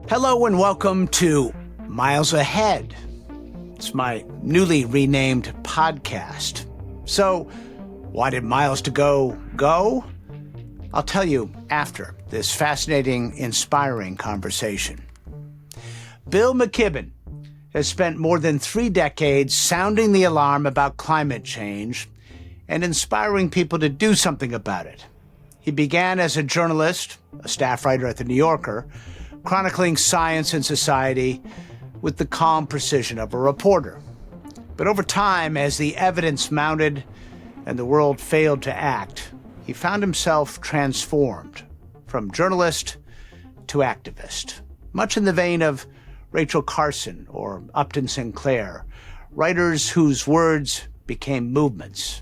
Hello and welcome to Miles Ahead. It's my newly renamed podcast. So, why did Miles to Go go? I'll tell you after this fascinating, inspiring conversation. Bill McKibben has spent more than 3 decades sounding the alarm about climate change and inspiring people to do something about it. He began as a journalist, a staff writer at The New Yorker, chronicling science and society with the calm precision of a reporter. But over time, as the evidence mounted and the world failed to act, he found himself transformed from journalist to activist, much in the vein of Rachel Carson or Upton Sinclair, writers whose words became movements.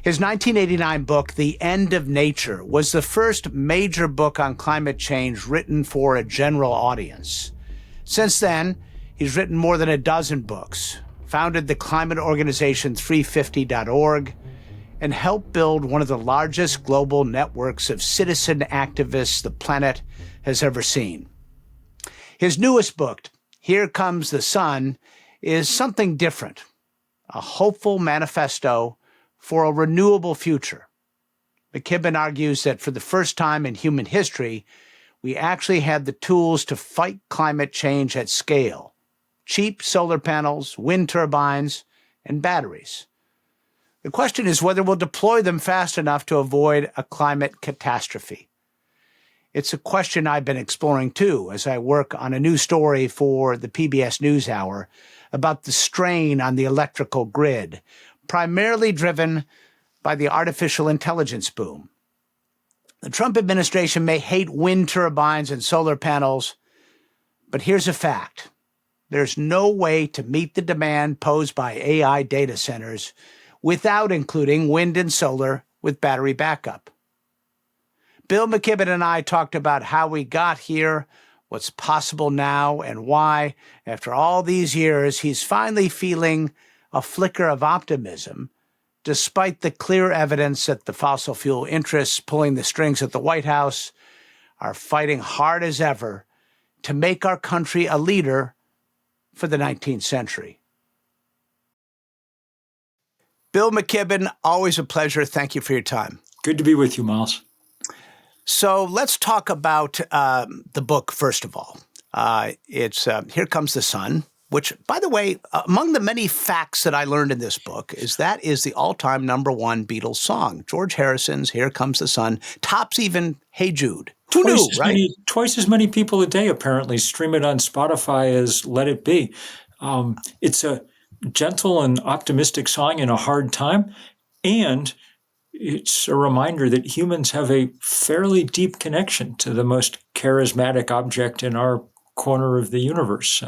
His 1989 book, The End of Nature, was the first major book on climate change written for a general audience. Since then, he's written more than a dozen books, founded the climate organization 350.org, and helped build one of the largest global networks of citizen activists the planet has ever seen. His newest book, Here Comes the Sun, is something different, a hopeful manifesto for a renewable future. McKibben argues that for the first time in human history, we actually had the tools to fight climate change at scale: cheap solar panels, wind turbines, and batteries. The question is whether we'll deploy them fast enough to avoid a climate catastrophe. It's a question I've been exploring too as I work on a new story for the PBS NewsHour about the strain on the electrical grid, primarily driven by the artificial intelligence boom. The Trump administration may hate wind turbines and solar panels, but here's a fact. There's no way to meet the demand posed by AI data centers without including wind and solar with battery backup. Bill McKibben and I talked about how we got here, what's possible now, and why, after all these years, he's finally feeling a flicker of optimism, despite the clear evidence that the fossil fuel interests pulling the strings at the White House are fighting hard as ever to make our country a leader for the 19th century. Bill McKibben, always a pleasure. Thank you for your time. Good to be with you, Miles. So let's talk about the book, first of all. It's Here Comes the Sun, which, by the way, among the many facts that I learned in this book is that is the all-time #1 Beatles song. George Harrison's Here Comes the Sun tops even Hey Jude. Who knew, right? Twice as many people a day apparently stream it on Spotify as Let It Be. It's a gentle and optimistic song in a hard time, and it's a reminder that humans have a fairly deep connection to the most charismatic object in our corner of the universe.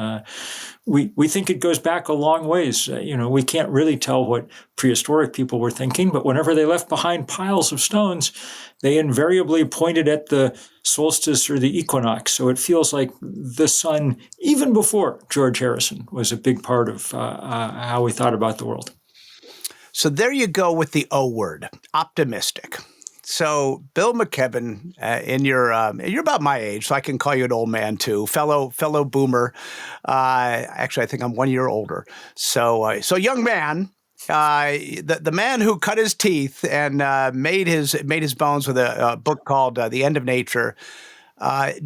We think it goes back a long ways. We can't really tell what prehistoric people were thinking, but whenever they left behind piles of stones, they invariably pointed at the solstice or the equinox. So it feels like the sun, even before George Harrison, was a big part of how we thought about the world. So there you go with the O word, optimistic. So Bill McKibben, you're about my age, so I can call you an old man too, fellow boomer. Actually, I think I'm 1 year older. So young man, the man who cut his teeth and made his bones with a book called The End of Nature.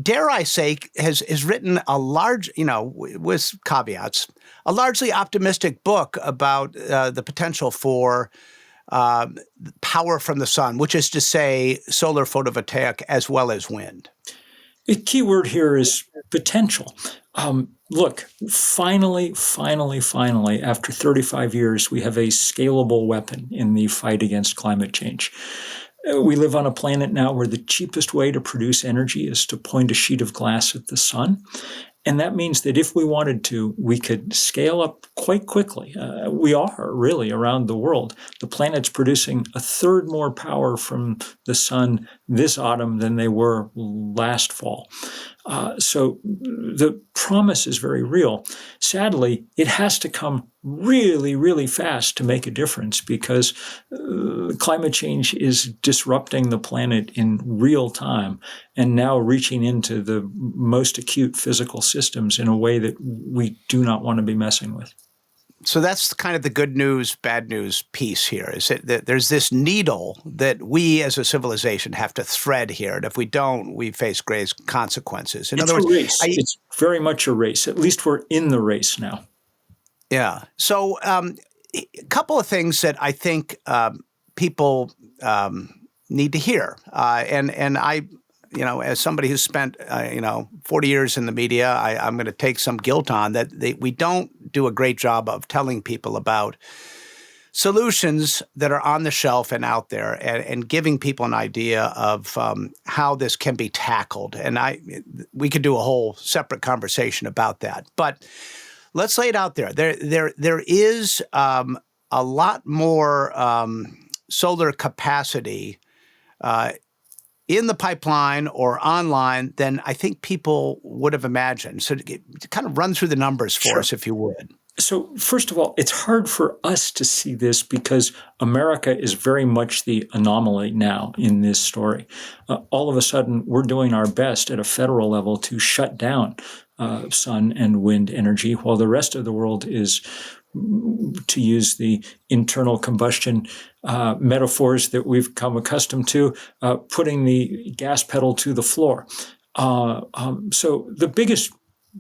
Dare I say, has written a large, with caveats, a largely optimistic book about the potential for power from the sun, which is to say solar photovoltaic as well as wind. The key word here is potential. Look, finally, after 35 years, we have a scalable weapon in the fight against climate change. We live on a planet now where the cheapest way to produce energy is to point a sheet of glass at the sun. And that means that if we wanted to, we could scale up quite quickly. We are really around the world. The planet's producing a third more power from the sun this autumn than they were last fall. So the promise is very real. Sadly, it has to come really, really fast to make a difference because climate change is disrupting the planet in real time and now reaching into the most acute physical systems in a way that we do not want to be messing with. So that's kind of the good news, bad news piece here, is that there's this needle that we as a civilization have to thread here. And if we don't, we face grave consequences. In It's other a words, race. It's very much a race. At least we're in the race now. yeah. So a couple of things that I think people need to hear. And I, as somebody who's spent, 40 years in the media, I'm going to take some guilt on that. We don't do a great job of telling people about solutions that are on the shelf and out there and giving people an idea of how this can be tackled. And we could do a whole separate conversation about that. But let's lay it out there. There is a lot more solar capacity in the pipeline or online than I think people would have imagined. So to kind of run through the numbers for us, if you would. So first of all, it's hard for us to see this because America is very much the anomaly now in this story. All of a sudden, we're doing our best at a federal level to shut down sun and wind energy, while the rest of the world is, to use the internal combustion metaphors that we've come accustomed to, putting the gas pedal to the floor. So the biggest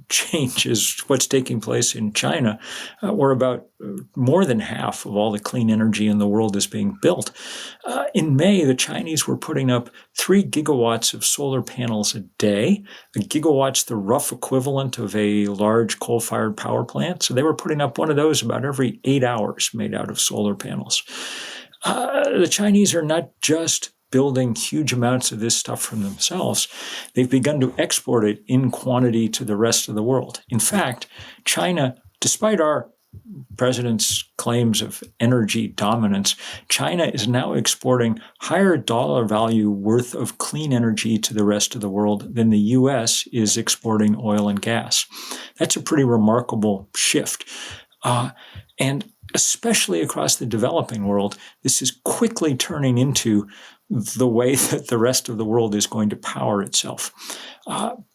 change is what's taking place in China, where about more than half of all the clean energy in the world is being built. In May, the Chinese were putting up 3 gigawatts of solar panels a day. A gigawatt's the rough equivalent of a large coal-fired power plant. So they were putting up one of those about every 8 hours made out of solar panels. The Chinese are not just building huge amounts of this stuff from themselves. They've begun to export it in quantity to the rest of the world. In fact, China, despite our president's claims of energy dominance, China is now exporting higher dollar value worth of clean energy to the rest of the world than the U.S. is exporting oil and gas. That's a pretty remarkable shift. And especially across the developing world, this is quickly turning into the way that the rest of the world is going to power itself.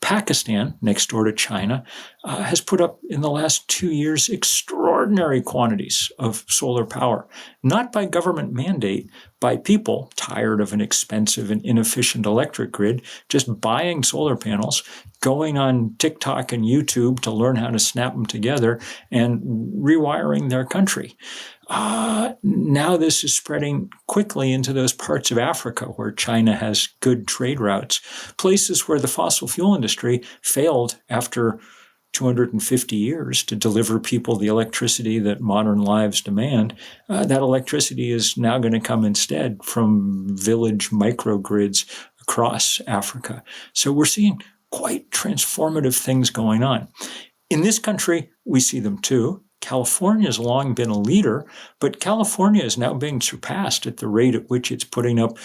Pakistan, next door to China, has put up in the last 2 years extraordinary quantities of solar power, not by government mandate, by people tired of an expensive and inefficient electric grid, just buying solar panels, going on TikTok and YouTube to learn how to snap them together, and rewiring their country. Now this is spreading quickly into those parts of Africa where China has good trade routes, places where the fossil fuel industry failed after 250 years to deliver people the electricity that modern lives demand. That electricity is now going to come instead from village microgrids across Africa. So we're seeing quite transformative things going on. In this country, we see them too. California has long been a leader, but California is now being surpassed at the rate at which it's putting up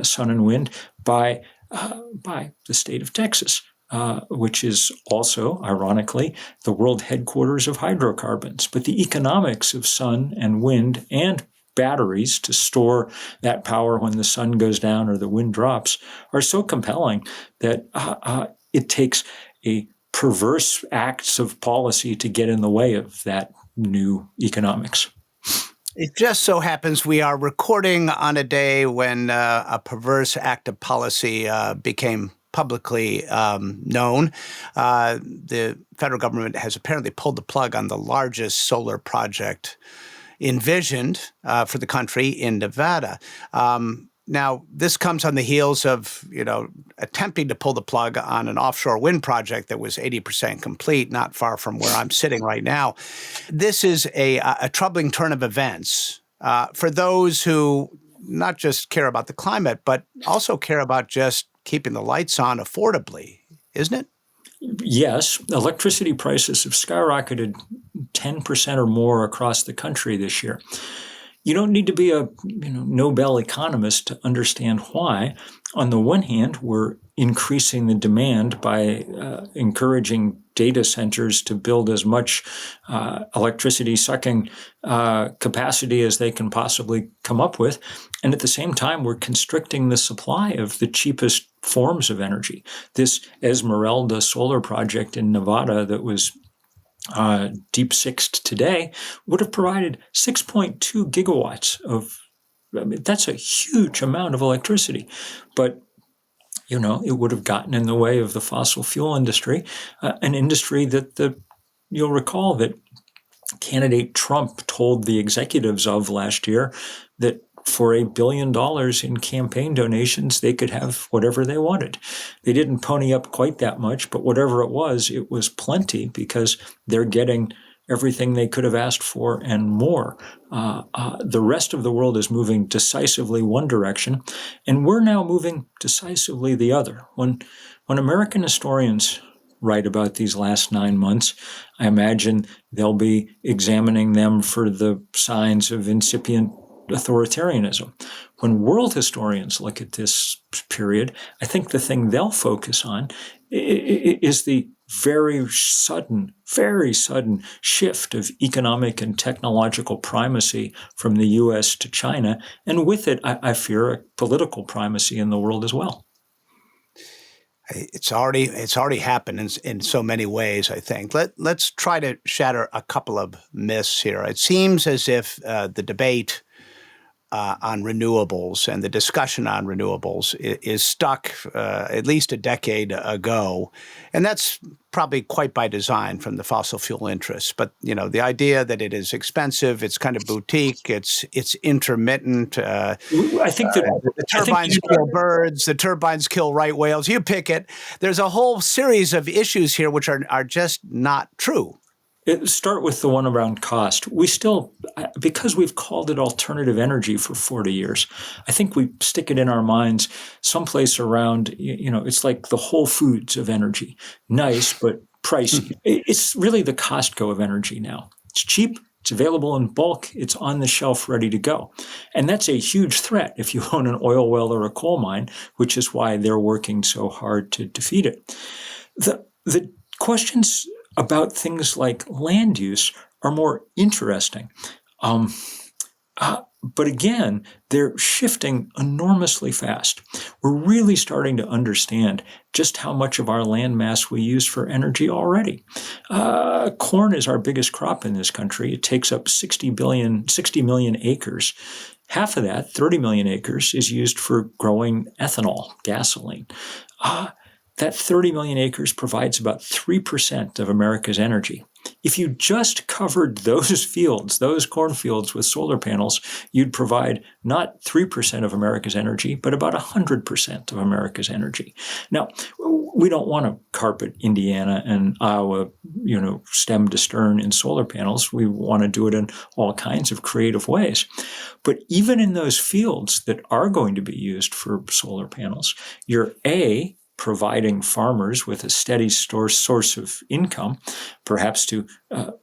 sun and wind by the state of Texas, which is also, ironically, the world headquarters of hydrocarbons. But the economics of sun and wind and batteries to store that power when the sun goes down or the wind drops are so compelling that it takes a perverse acts of policy to get in the way of that new economics. It just so happens we are recording on a day when a perverse act of policy became publicly known. The federal government has apparently pulled the plug on the largest solar project envisioned for the country in Nevada. Now, this comes on the heels of, attempting to pull the plug on an offshore wind project that was 80% complete, not far from where I'm sitting right now. This is a troubling turn of events for those who not just care about the climate, but also care about just keeping the lights on affordably, isn't it? Yes, electricity prices have skyrocketed 10% or more across the country this year. You don't need to be a Nobel economist to understand why. On the one hand, we're increasing the demand by encouraging data centers to build as much electricity sucking capacity as they can possibly come up with. And at the same time, we're constricting the supply of the cheapest forms of energy. This Esmeralda solar project in Nevada that was deep sixed today would have provided 6.2 gigawatts of, that's a huge amount of electricity. But it would have gotten in the way of the fossil fuel industry, an industry that you'll recall that candidate Trump told the executives of last year that for $1 billion in campaign donations, they could have whatever they wanted. They didn't pony up quite that much, but whatever it was plenty because they're getting everything they could have asked for and more. The rest of the world is moving decisively one direction, and we're now moving decisively the other. When American historians write about these last 9 months, I imagine they'll be examining them for the signs of incipient authoritarianism. When world historians look at this period, I think the thing they'll focus on is the very sudden shift of economic and technological primacy from the U.S. to China, and with it, I fear, a political primacy in the world as well. It's already happened in so many ways, I think. Let's try to shatter a couple of myths here. It seems as if the debate on renewables and the discussion on renewables is stuck at least a decade ago. And that's probably quite by design from the fossil fuel interests. But, the idea that it is expensive, it's kind of boutique, it's intermittent. I think that the turbines kill birds, the turbines kill right whales, you pick it. There's a whole series of issues here which are just not true. Start with the one around cost. We still, because we've called it alternative energy for 40 years, I think we stick it in our minds someplace around, it's like the Whole Foods of energy. Nice, but pricey. It's really the Costco of energy now. It's cheap, it's available in bulk, it's on the shelf ready to go. And that's a huge threat if you own an oil well or a coal mine, which is why they're working so hard to defeat it. The questions about things like land use are more interesting. But again, they're shifting enormously fast. We're really starting to understand just how much of our land mass we use for energy already. Corn is our biggest crop in this country. It takes up 60 million acres. Half of that, 30 million acres, is used for growing ethanol, gasoline. That 30 million acres provides about 3% of America's energy. If you just covered those fields, those cornfields with solar panels, you'd provide not 3% of America's energy, but about 100% of America's energy. Now, we don't want to carpet Indiana and Iowa, stem to stern in solar panels. We want to do it in all kinds of creative ways. But even in those fields that are going to be used for solar panels, you're providing farmers with a steady source of income, perhaps to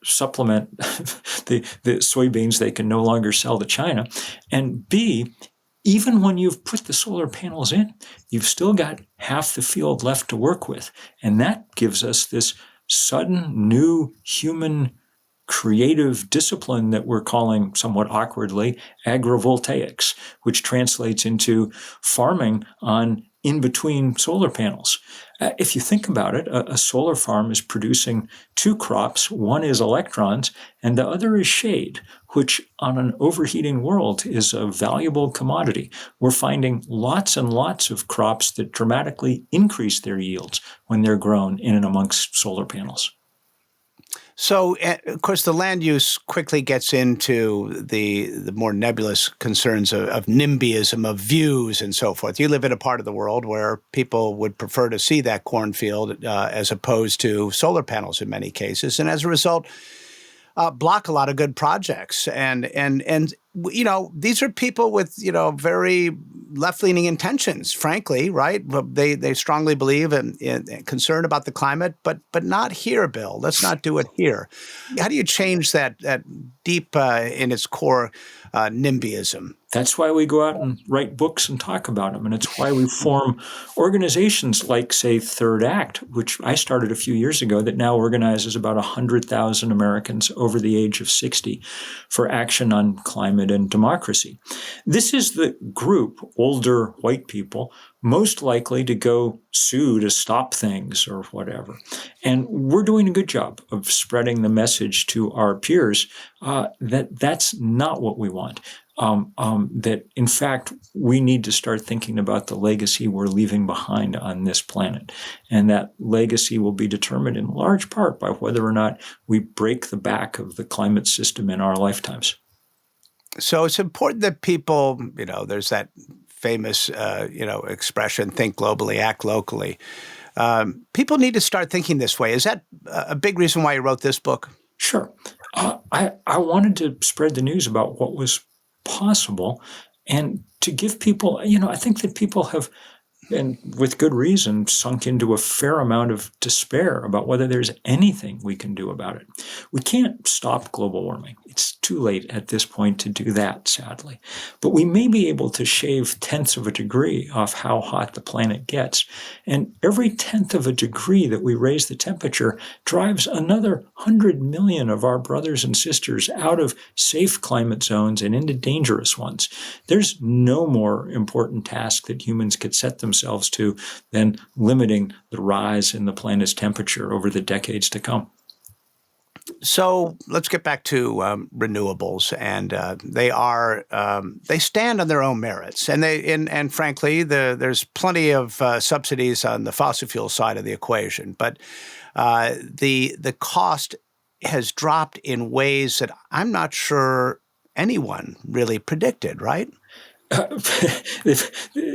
supplement the soybeans they can no longer sell to China. And B, even when you've put the solar panels in, you've still got half the field left to work with. And that gives us this sudden new human creative discipline that we're calling somewhat awkwardly agrovoltaics, which translates into farming on in-between solar panels. If you think about it, a solar farm is producing two crops. One is electrons, and the other is shade, which on an overheating world is a valuable commodity. We're finding lots and lots of crops that dramatically increase their yields when they're grown in and amongst solar panels. So, of course, the land use quickly gets into the more nebulous concerns of NIMBYism, of views and so forth. You live in a part of the world where people would prefer to see that cornfield as opposed to solar panels in many cases. And as a result, block a lot of good projects. And these are people with, very left-leaning intentions, frankly, right? They strongly believe in concern about the climate, but not here, Bill. Let's not do it here. How do you change that deep in its core NIMBYism. That's why we go out and write books and talk about them. And it's why we form organizations like, say, Third Act, which I started a few years ago, that now organizes about 100,000 Americans over the age of 60 for action on climate and democracy. This is the group, older white people, most likely to go sue to stop things or whatever. And we're doing a good job of spreading the message to our peers that that's not what we want. That, in fact, we need to start thinking about the legacy we're leaving behind on this planet. And that legacy will be determined in large part by whether or not we break the back of the climate system in our lifetimes. So it's important that people, there's that famous, expression, think globally, act locally. People need to start thinking this way. Is that a big reason why you wrote this book? Sure. I wanted to spread the news about what was possible and to give people, I think that people have, and with good reason, sunk into a fair amount of despair about whether there's anything we can do about it. We can't stop global warming. It's too late at this point to do that, sadly. But we may be able to shave tenths of a degree off how hot the planet gets. And every tenth of a degree that we raise the temperature drives another 100 million of our brothers and sisters out of safe climate zones and into dangerous ones. There's no more important task that humans could set themselves to than limiting the rise in the planet's temperature over the decades to come. So let's get back to renewables, and they stand on their own merits, and frankly, there's plenty of subsidies on the fossil fuel side of the equation, but the cost has dropped in ways that I'm not sure anyone really predicted, right?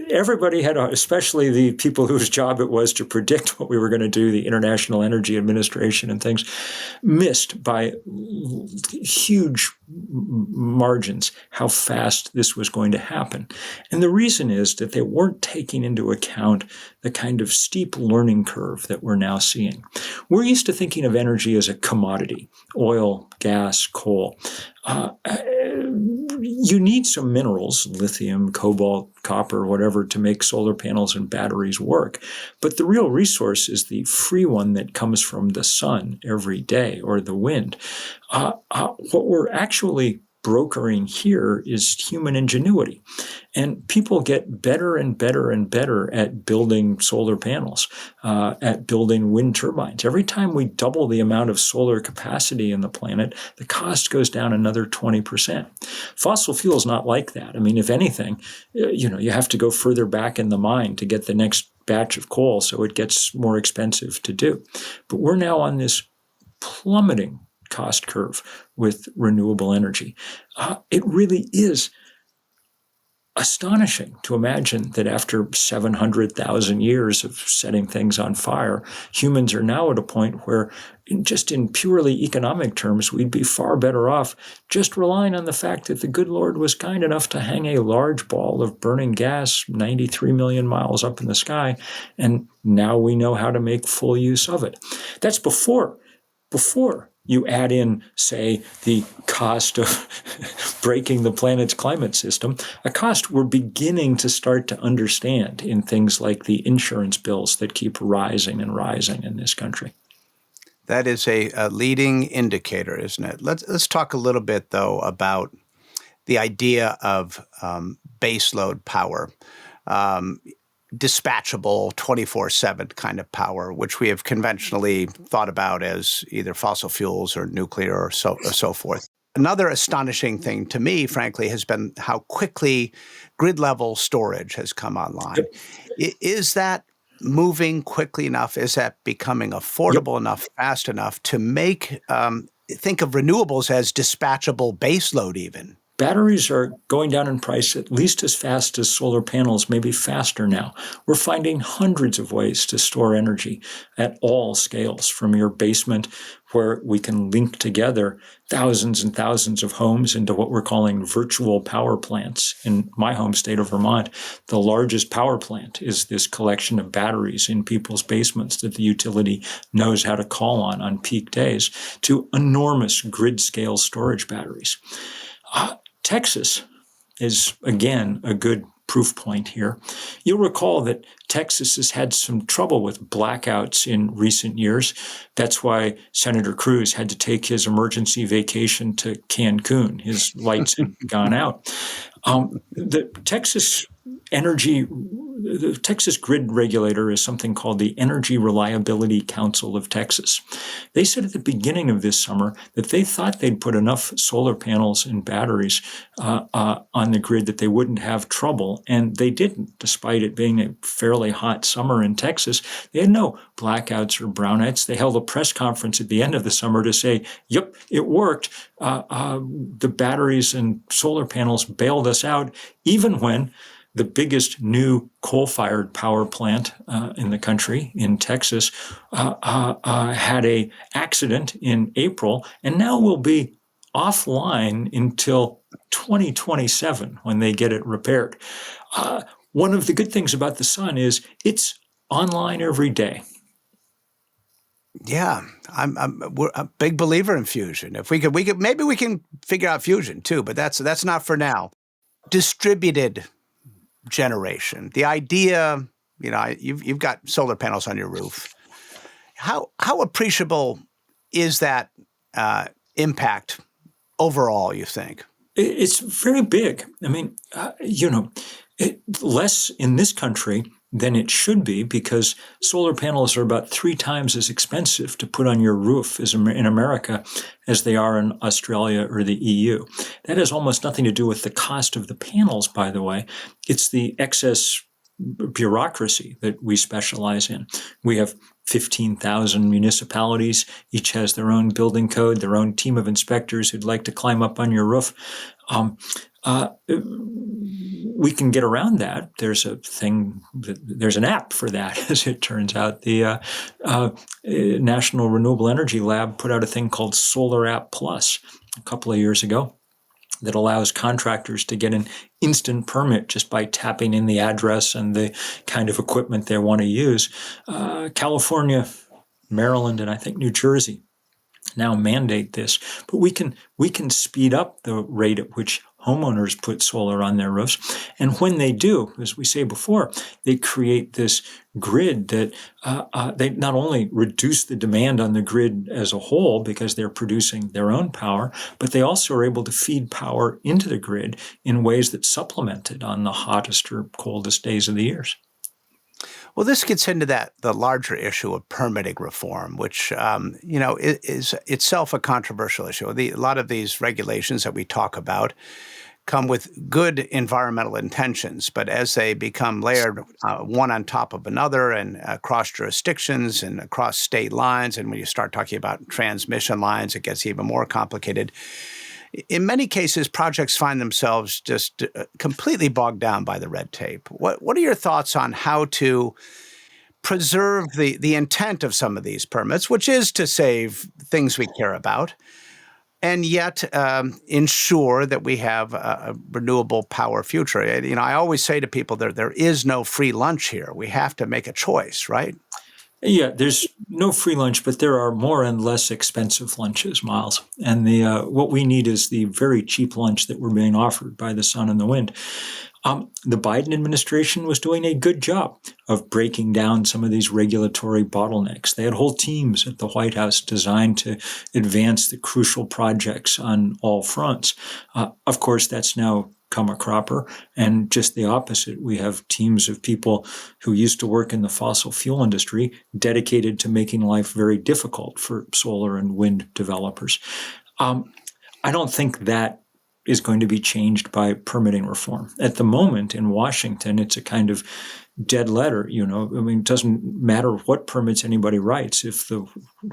Everybody had, especially the people whose job it was to predict what we were going to do, the International Energy Administration and things, missed by huge margins how fast this was going to happen. And the reason is that they weren't taking into account the kind of steep learning curve that we're now seeing. We're used to thinking of energy as a commodity, oil, gas, coal. You need some minerals, lithium, cobalt, copper, whatever, to make solar panels and batteries work. But the real resource is the free one that comes from the sun every day or the wind. What we're actually brokering here is human ingenuity. And people get better and better and better at building solar panels, at building wind turbines. Every time we double the amount of solar capacity in the planet, the cost goes down another 20%. Fossil fuel is not like that. I mean, if anything, you have to go further back in the mine to get the next batch of coal, so it gets more expensive to do. But we're now on this plummeting cost curve with renewable energy. It really is astonishing to imagine that after 700,000 years of setting things on fire, humans are now at a point where, just in purely economic terms, we'd be far better off just relying on the fact that the good Lord was kind enough to hang a large ball of burning gas 93 million miles up in the sky, and now we know how to make full use of it. That's before you add in, say, the cost of breaking the planet's climate system, a cost we're beginning to start to understand in things like the insurance bills that keep rising and rising in this country. That is a leading indicator, isn't it? Let's talk a little bit, though, about the idea of baseload power. Dispatchable 24/7 kind of power, which we have conventionally thought about as either fossil fuels or nuclear or so forth. Another astonishing thing to me, frankly, has been how quickly grid-level storage has come online. Yep. Is that moving quickly enough? Is that becoming affordable enough, fast enough to make think of renewables as dispatchable baseload even? Batteries are going down in price at least as fast as solar panels, maybe faster now. We're finding hundreds of ways to store energy at all scales, from your basement, where we can link together thousands and thousands of homes into what we're calling virtual power plants. In my home state of Vermont, the largest power plant is this collection of batteries in people's basements that the utility knows how to call on peak days, to enormous grid-scale storage batteries. Texas is, again, a good proof point here. You'll recall that Texas has had some trouble with blackouts in recent years. That's why Senator Cruz had to take his emergency vacation to Cancun. His lights had gone out. The Texas grid regulator is something called the Energy Reliability Council of Texas. They said at the beginning of this summer that they thought they'd put enough solar panels and batteries on the grid that they wouldn't have trouble, and they didn't, despite it being a fairly hot summer in Texas. They had no blackouts or brownouts. They held a press conference at the end of the summer to say, yep, it worked. The batteries and solar panels bailed us out, even when the biggest new coal-fired power plant in the country, in Texas, had an accident in April, and now will be offline until 2027 when they get it repaired. One of the good things about the sun is it's online every day. Yeah, we're a big believer in fusion. If we could, maybe we can figure out fusion too, but that's not for now. Distributed generation. The idea, you've got solar panels on your roof. How appreciable is that impact overall, you think? It's very big. I mean, less in this country than it should be, because solar panels are about 3 times as expensive to put on your roof in America as they are in Australia or the EU. That has almost nothing to do with the cost of the panels, by the way. It's the excess bureaucracy that we specialize in. We have 15,000 municipalities. Each has their own building code, their own team of inspectors who'd like to climb up on your roof. We can get around that. There's an app for that, as it turns out. The National Renewable Energy Lab put out a thing called Solar App Plus a couple of years ago that allows contractors to get an instant permit just by tapping in the address and the kind of equipment they want to use. California, Maryland, and I think New Jersey now mandate this, but we can speed up the rate at which homeowners put solar on their roofs. And when they do, as we say before, they create this grid that they not only reduce the demand on the grid as a whole because they're producing their own power, but they also are able to feed power into the grid in ways that supplement it on the hottest or coldest days of the years. Well, this gets into the larger issue of permitting reform, which is itself a controversial issue. A lot of these regulations that we talk about come with good environmental intentions, but as they become layered one on top of another and across jurisdictions and across state lines, and when you start talking about transmission lines, it gets even more complicated. In many cases, projects find themselves just completely bogged down by the red tape. What are your thoughts on how to preserve the intent of some of these permits, which is to save things we care about, and yet ensure that we have a renewable power future? I always say to people there is no free lunch here. We have to make a choice, right? Yeah, there's no free lunch, but there are more and less expensive lunches, Miles. And what we need is the very cheap lunch that we're being offered by the sun and the wind. The Biden administration was doing a good job of breaking down some of these regulatory bottlenecks. They had whole teams at the White House designed to advance the crucial projects on all fronts. Of course, that's now come a cropper, and just the opposite. We have teams of people who used to work in the fossil fuel industry dedicated to making life very difficult for solar and wind developers. I don't think that is going to be changed by permitting reform. At the moment in Washington, it's a kind of dead letter. It doesn't matter what permits anybody writes if the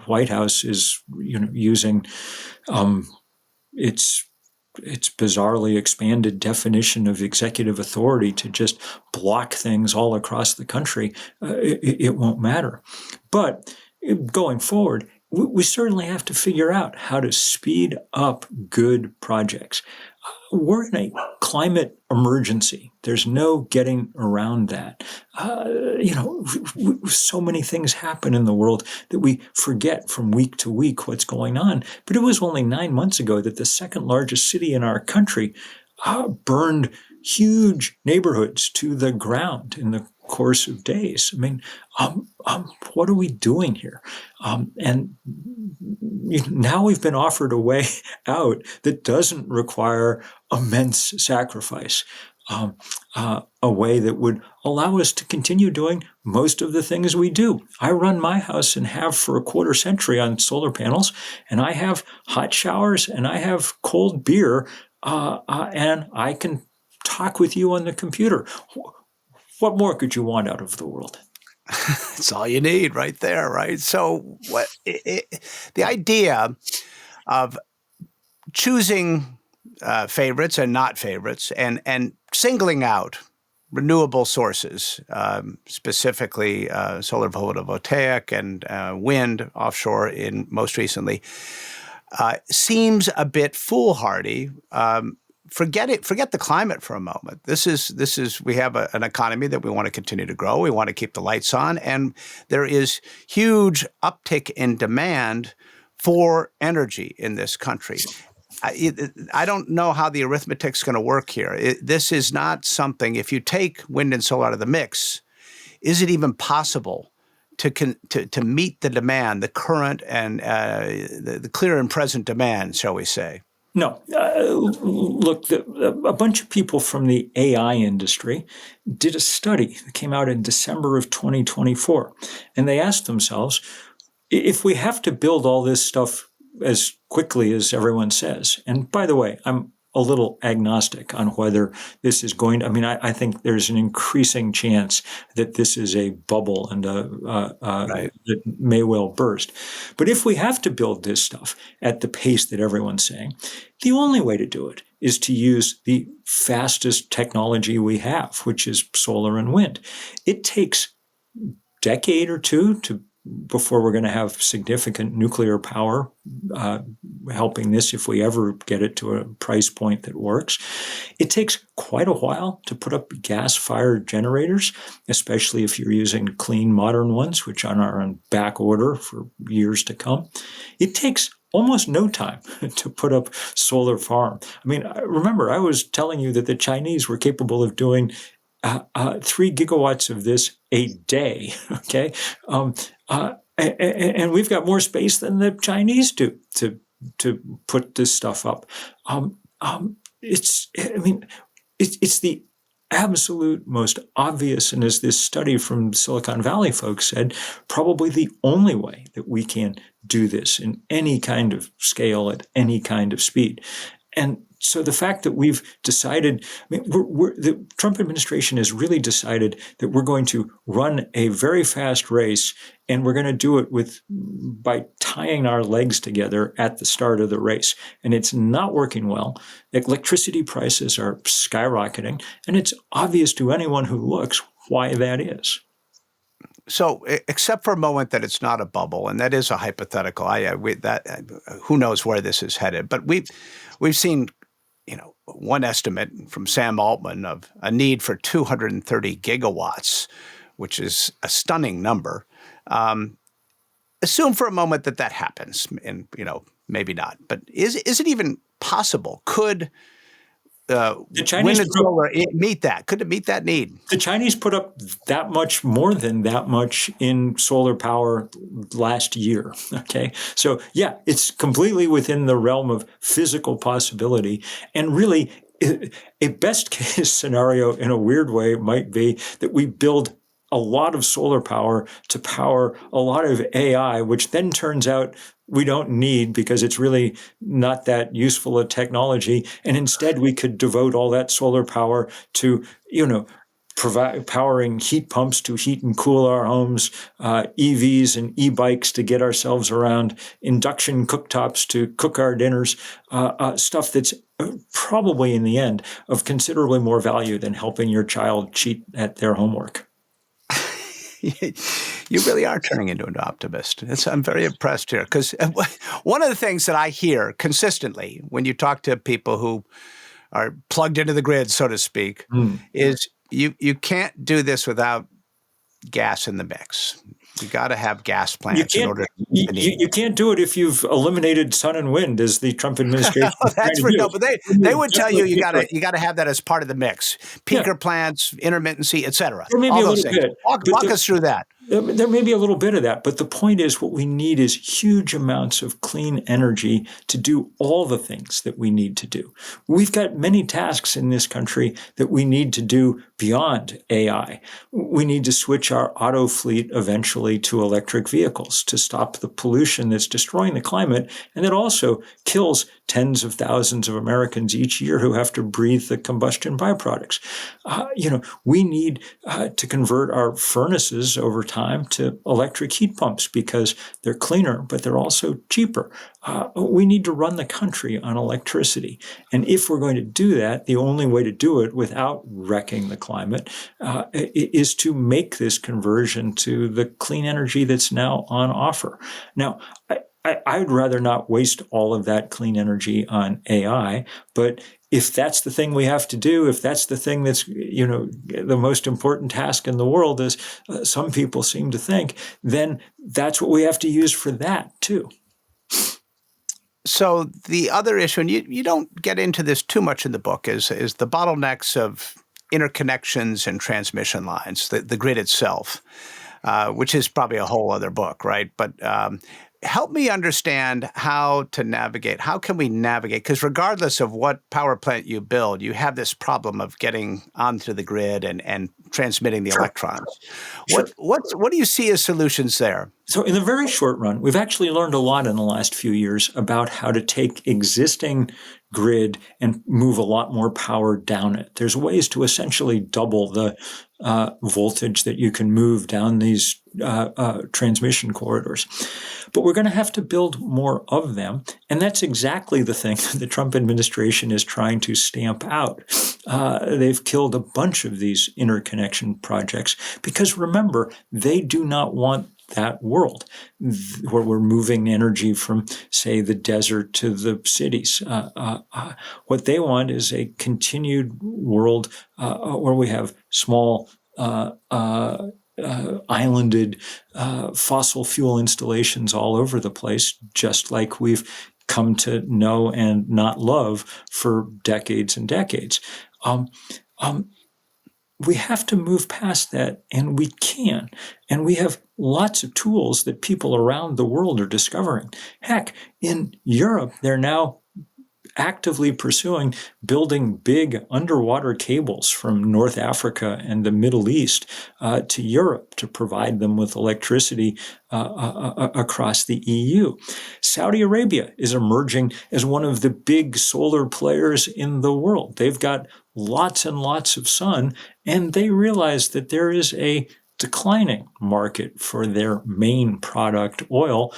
White House is using its bizarrely expanded definition of executive authority to just block things all across the country. It won't matter. But going forward, we certainly have to figure out how to speed up good projects. We're in a climate emergency. There's no getting around that. So many things happen in the world that we forget from week to week what's going on. But it was only 9 months ago that the second largest city in our country burned huge neighborhoods to the ground in the course of days. I mean, what are we doing here? And now we've been offered a way out that doesn't require immense sacrifice, a way that would allow us to continue doing most of the things we do. I run my house and have for a quarter century on solar panels, and I have hot showers and I have cold beer, and I can talk with you on the computer. What more could you want out of the world? That's all you need right there, right? So the idea of choosing favorites and not favorites and singling out renewable sources, specifically solar photovoltaic and wind offshore in most recently, seems a bit foolhardy. Forget the climate for a moment. This is we have an economy that we want to continue to grow. We want to keep the lights on, and there is huge uptick in demand for energy in this country. I don't know how the arithmetic's going to work here. This is not something. If you take wind and solar out of the mix, is it even possible to meet the demand, the current and the clear and present demand, shall we say? No. Look, a bunch of people from the AI industry did a study that came out in December of 2024. And they asked themselves, if we have to build all this stuff as quickly as everyone says, and by the way, I'm a little agnostic on whether this is going to, I think there's an increasing chance that this is a bubble and right, that may well burst. But if we have to build this stuff at the pace that everyone's saying, the only way to do it is to use the fastest technology we have, which is solar and wind. It takes a decade or two before we're going to have significant nuclear power helping this, if we ever get it to a price point that works. It takes quite a while to put up gas-fired generators, especially if you're using clean, modern ones, which are on back order for years to come. It takes almost no time to put up solar farm. Remember, I was telling you that the Chinese were capable of doing 3 gigawatts of this a day, okay? And we've got more space than the Chinese do to put this stuff up. It's the absolute most obvious, and as this study from Silicon Valley folks said, probably the only way that we can do this in any kind of scale at any kind of speed. And so the fact that we've decided, the Trump administration has really decided that we're going to run a very fast race, and we're going to do it by tying our legs together at the start of the race. And it's not working well. Electricity prices are skyrocketing, and it's obvious to anyone who looks why that is. So, except for a moment that it's not a bubble, and that is a hypothetical, who knows where this is headed? But we've seen, one estimate from Sam Altman of a need for 230 gigawatts, which is a stunning number. Assume for a moment that happens, and maybe not. But is it even possible? Could the Chinese wind and solar meet that? Could it meet that need? The Chinese put up that much, more than that much, in solar power last year. Okay, so yeah, it's completely within the realm of physical possibility. And really, a best case scenario in a weird way might be that we build a lot of solar power to power a lot of AI, which then turns out we don't need because it's really not that useful a technology. And instead we could devote all that solar power to, powering heat pumps to heat and cool our homes, EVs and e-bikes to get ourselves around, induction cooktops to cook our dinners, stuff that's probably in the end of considerably more value than helping your child cheat at their homework. You really are turning into an optimist. I'm very impressed here because one of the things that I hear consistently when you talk to people who are plugged into the grid, so to speak, is you can't do this without gas in the mix. You got to have gas plants in order to meet the need. You can't do it if you've eliminated sun and wind, as the Trump administration is trying to do. No, but they would tell you you got to have that as part of the mix. Peaker plants, intermittency, et cetera. There may be all a those little things. bit, Walk us through that. There may be a little bit of that, but the point is what we need is huge amounts of clean energy to do all the things that we need to do. We've got many tasks in this country that we need to do beyond AI. We need to switch our auto fleet eventually to electric vehicles to stop the pollution that's destroying the climate and that also kills tens of thousands of Americans each year who have to breathe the combustion byproducts. We need to convert our furnaces over time to electric heat pumps because they're cleaner, but they're also cheaper. We need to run the country on electricity. And if we're going to do that, the only way to do it without wrecking the climate is to make this conversion to the clean energy that's now on offer. Now, I'd rather not waste all of that clean energy on AI, but if that's the thing we have to do, if that's the thing that's, the most important task in the world, as some people seem to think, then that's what we have to use for that too. So the other issue, and you don't get into this too much in the book, is the bottlenecks of interconnections and transmission lines, the grid itself, which is probably a whole other book, right? But help me understand how to navigate. How can we navigate? Because regardless of what power plant you build, you have this problem of getting onto the grid and transmitting the electrons. Sure. What do you see as solutions there? So in the very short run, we've actually learned a lot in the last few years about how to take existing grid and move a lot more power down it. There's ways to essentially double the voltage that you can move down these transmission corridors. But we're going to have to build more of them. And that's exactly the thing the Trump administration is trying to stamp out. They've killed a bunch of these interconnection projects because, remember, they do not want that world where we're moving energy from, say, the desert to the cities. What they want is a continued world where we have small islanded fossil fuel installations all over the place, just like we've come to know and not love for decades and decades. We have to move past that, and we can. And we have lots of tools that people around the world are discovering. Heck, in Europe, they're now actively pursuing building big underwater cables from North Africa and the Middle East to Europe to provide them with electricity across the EU. Saudi Arabia is emerging as one of the big solar players in the world. They've got lots and lots of sun, and they realize that there is a declining market for their main product, oil.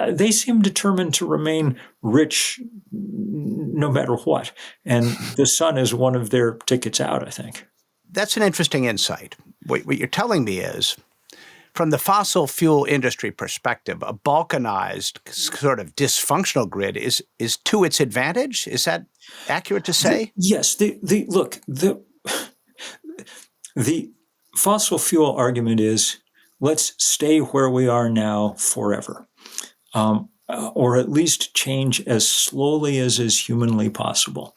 They seem determined to remain rich no matter what. And the sun is one of their tickets out, I think. That's an interesting insight. What you're telling me is, from the fossil fuel industry perspective, a balkanized, sort of dysfunctional grid is to its advantage? Is that accurate to say? Yes. The fossil fuel argument is, let's stay where we are now forever, or at least change as slowly as is humanly possible.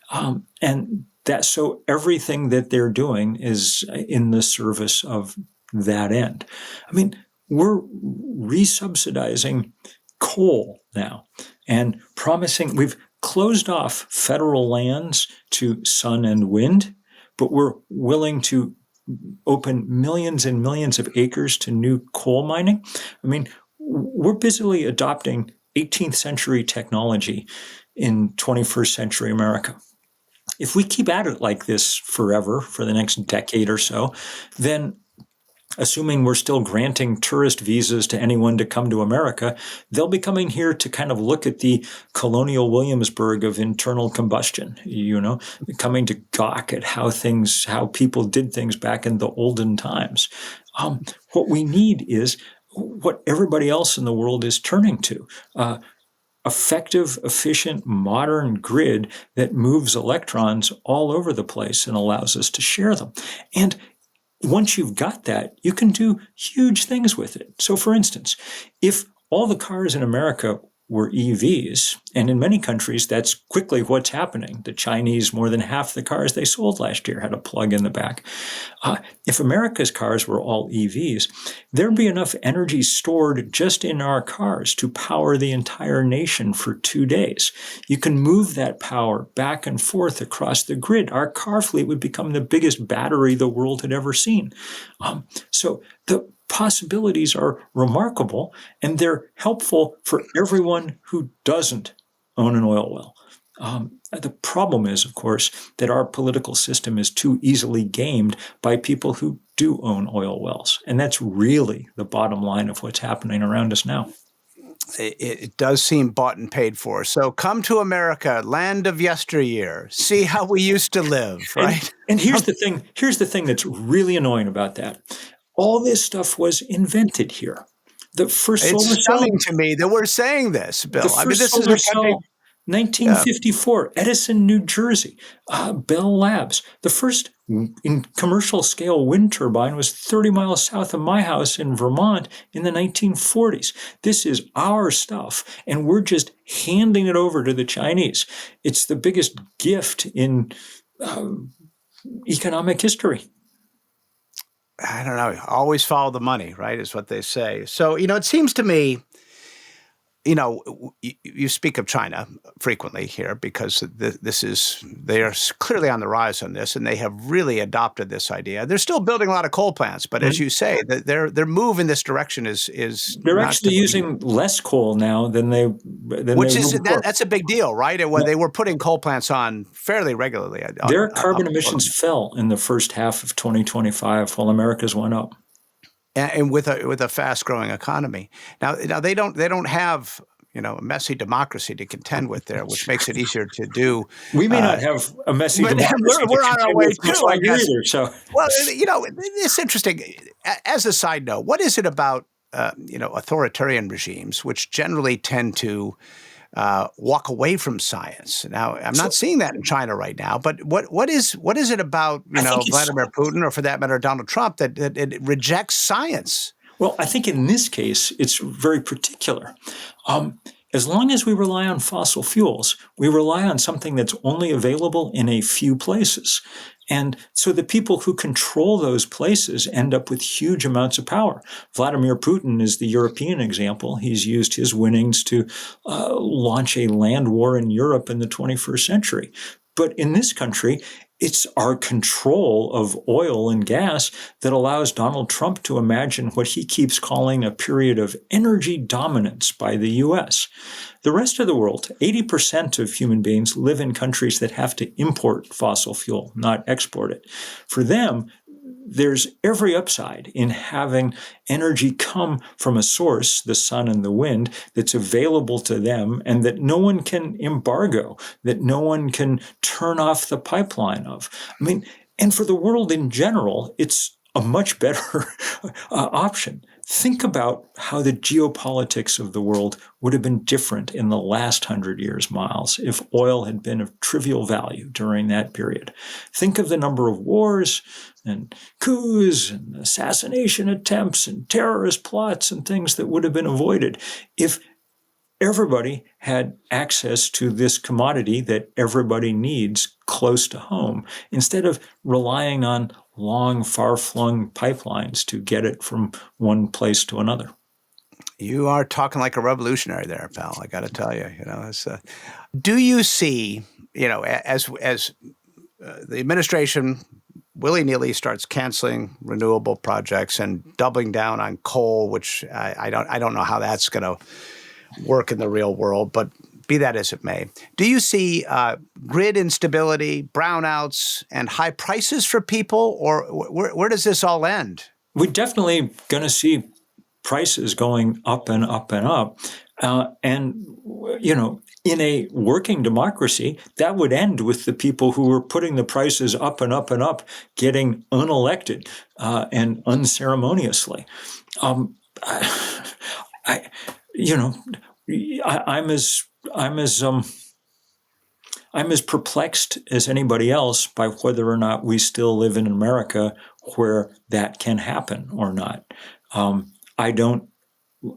And that, so everything that they're doing is in the service of that end. I mean, we're resubsidizing coal now and promising, we've closed off federal lands to sun and wind, but we're willing to open millions and millions of acres to new coal mining. I mean, we're busily adopting 18th century technology in 21st century America. If we keep at it like this forever, for the next decade or so, then assuming we're still granting tourist visas to anyone to come to America, they'll be coming here to kind of look at the colonial Williamsburg of internal combustion, coming to gawk at how people did things back in the olden times. What we need is what everybody else in the world is turning to. Effective, efficient, modern grid that moves electrons all over the place and allows us to share them. And once you've got that, you can do huge things with it. So, for instance, if all the cars in America were EVs, and in many countries, that's quickly what's happening. The Chinese, more than half the cars they sold last year had a plug in the back. If America's cars were all EVs, there'd be enough energy stored just in our cars to power the entire nation for 2 days. You can move that power back and forth across the grid. Our car fleet would become the biggest battery the world had ever seen. So the possibilities are remarkable, and they're helpful for everyone who doesn't own an oil well. The problem is, of course, that our political system is too easily gamed by people who do own oil wells. And that's really the bottom line of what's happening around us now. It does seem bought and paid for. So come to America, land of yesteryear. See how we used to live, right? And here's the thing. Here's the thing that's really annoying about that. All this stuff was invented here. The first solar cell. It's stunning to me that we're saying this, Bill. The first solar cell, 1954, Edison, New Jersey, Bell Labs. The first commercial scale wind turbine was 30 miles south of my house in Vermont in the 1940s. This is our stuff, and we're just handing it over to the Chinese. It's the biggest gift in economic history. I don't know. Always follow the money, right, is what they say. So, it seems to me, you speak of China frequently here because they are clearly on the rise on this, and they have really adopted this idea. They're still building a lot of coal plants, but as you say, their move in this direction is they're actually using less coal now than they before. That's a big deal, right? They were putting coal plants on fairly regularly. Their carbon emissions fell in the first half of 2025, while America's went up. And with a fast growing economy. Now they don't have a messy democracy to contend with there, which makes it easier to do. We may not have a messy democracy. We're on our way too, I guess. Either, so. Well, it's interesting. As a side note, what is it about authoritarian regimes which generally tend to walk away from science? Now, I'm not seeing that in China right now, but what is it about Vladimir Putin, or for that matter Donald Trump, that it rejects science? Well, I think in this case it's very particular. As long as we rely on fossil fuels, we rely on something that's only available in a few places. And so the people who control those places end up with huge amounts of power. Vladimir Putin is the European example. He's used his winnings to launch a land war in Europe in the 21st century. But in this country, it's our control of oil and gas that allows Donald Trump to imagine what he keeps calling a period of energy dominance by the U.S. The rest of the world, 80% of human beings live in countries that have to import fossil fuel, not export it. For them, there's every upside in having energy come from a source, the sun and the wind, that's available to them and that no one can embargo, that no one can turn off the pipeline of. And for the world in general, it's a much better option. Think about how the geopolitics of the world would have been different in the last 100 years, Miles, if oil had been of trivial value during that period. Think of the number of wars and coups and assassination attempts and terrorist plots and things that would have been avoided if everybody had access to this commodity that everybody needs close to home, instead of relying on long, far-flung pipelines to get it from one place to another. You are talking like a revolutionary there, pal. I got to tell you. Do you see, as the administration willy-nilly starts canceling renewable projects and doubling down on coal, which I don't know how that's going to work in the real world, but be that as it may. Do you see grid instability, brownouts, and high prices for people, or where does this all end? we're definitely going to see prices going up and up and up. And, in a working democracy, that would end with the people who were putting the prices up and up and up getting unelected and unceremoniously. I'm as perplexed as anybody else by whether or not we still live in America where that can happen or not. I don't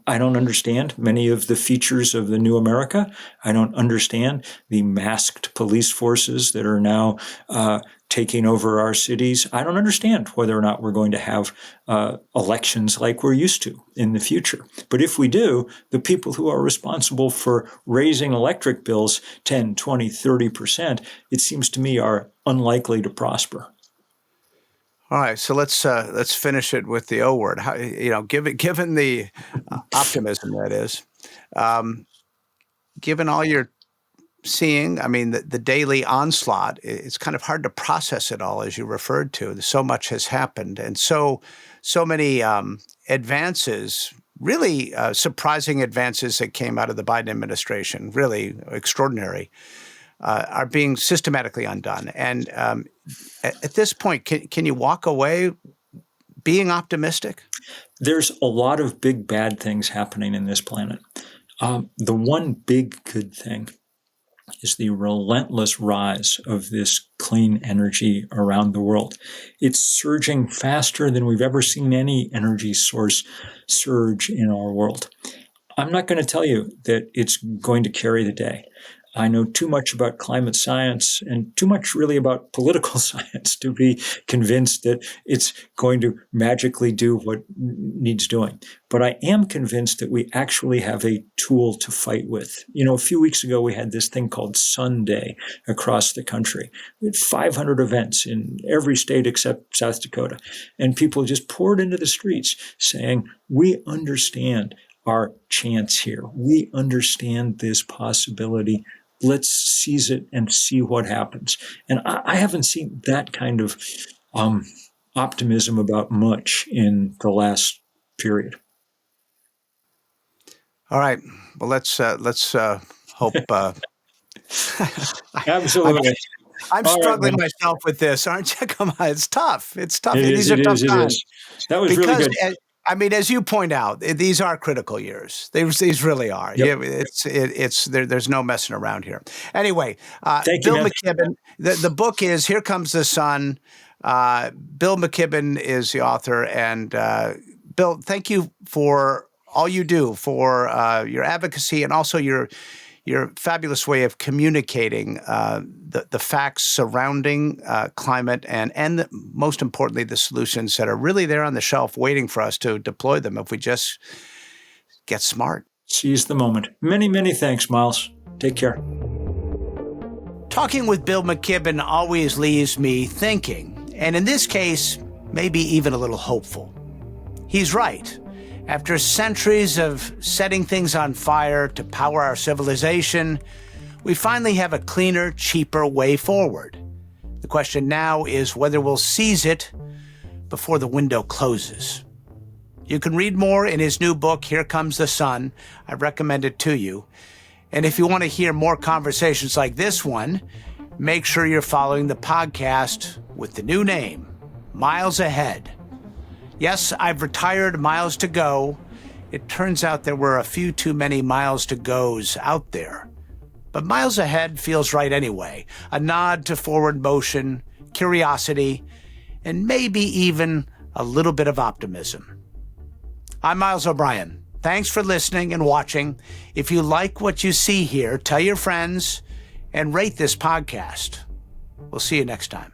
understand many of the features of the new America. I don't understand the masked police forces that are now taking over our cities. I don't understand whether or not we're going to have elections like we're used to in the future. But if we do, the people who are responsible for raising electric bills 10, 20, 30%, it seems to me are unlikely to prosper. All right, so let's finish it with the O word. How, given the optimism that is, given all you're seeing, I mean, the daily onslaught, it's kind of hard to process it all, as you referred to. So much has happened, and so many advances, really surprising advances that came out of the Biden administration, really extraordinary, are being systematically undone. And at this point, can you walk away being optimistic? There's a lot of big bad things happening in this planet. The one big good thing is the relentless rise of this clean energy around the world. It's surging faster than we've ever seen any energy source surge in our world. I'm not going to tell you that it's going to carry the day. I know too much about climate science and too much really about political science to be convinced that it's going to magically do what needs doing. But I am convinced that we actually have a tool to fight with. A few weeks ago, we had this thing called Sun Day across the country. We had 500 events in every state except South Dakota. And people just poured into the streets saying, we understand our chance here. We understand this possibility. Let's seize it and see what happens. And I haven't seen that kind of optimism about much in the last period. All right. Well, let's hope. Absolutely. I'm struggling myself with this, aren't you? Come on, it's tough. It's tough. These are tough times. That was really good. As you point out, these are critical years. These really are. Yep. There's no messing around here. Anyway, Bill McKibben. The book is Here Comes the Sun. Bill McKibben is the author, and Bill, thank you for all you do for your advocacy and also your fabulous way of communicating the facts surrounding climate and most importantly, the solutions that are really there on the shelf waiting for us to deploy them if we just get smart. Seize the moment. Many, many thanks, Miles. Take care. Talking with Bill McKibben always leaves me thinking, and in this case, maybe even a little hopeful. He's right. After centuries of setting things on fire to power our civilization, we finally have a cleaner, cheaper way forward. The question now is whether we'll seize it before the window closes. You can read more in his new book, Here Comes the Sun. I recommend it to you. And if you want to hear more conversations like this one, make sure you're following the podcast with the new name, Miles Ahead. Yes, I've retired miles to go. It turns out there were a few too many miles to goes out there. But Miles Ahead feels right anyway. A nod to forward motion, curiosity, and maybe even a little bit of optimism. I'm Miles O'Brien. Thanks for listening and watching. If you like what you see here, tell your friends and rate this podcast. We'll see you next time.